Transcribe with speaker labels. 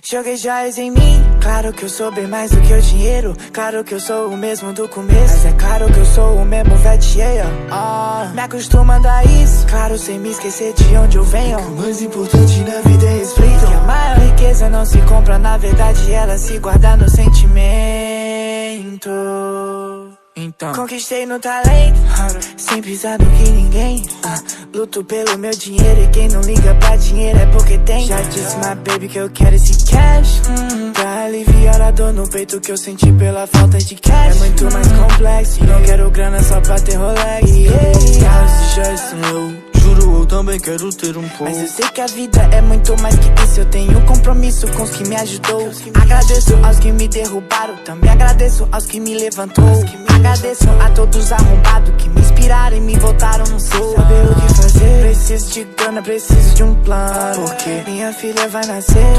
Speaker 1: Joguei joias em mim, claro que eu sou bem mais do que o dinheiro. Claro que eu sou o mesmo do começo, mas é claro que eu sou o mesmo vet cheia. Me acostumando a isso, claro, sem me esquecer de onde eu venho. O mais importante na vida é respeito. Que a maior riqueza não se compra, na verdade ela se guarda no sentimento. Então conquistei no talento, sem pisar no que ninguém. Luto pelo meu dinheiro e quem não liga pra dinheiro é porque tem. Já disse my baby que eu quero esse cash, pra aliviar a dor no peito que eu senti pela falta de cash. É muito mais complexo, não quero grana só pra ter Rolex.
Speaker 2: Carros e joias são eu, juro eu também quero ter um pouco.
Speaker 1: Mas eu sei que a vida é muito mais que isso. Eu tenho compromisso com os que me ajudou. Agradeço aos que me derrubaram, também agradeço aos que me levantou. Agradeço a todos arrombados que me inspiraram e me voltaram no sul. Saber o que fazer, preciso de grana, preciso de um plano, porque minha filha vai nascer.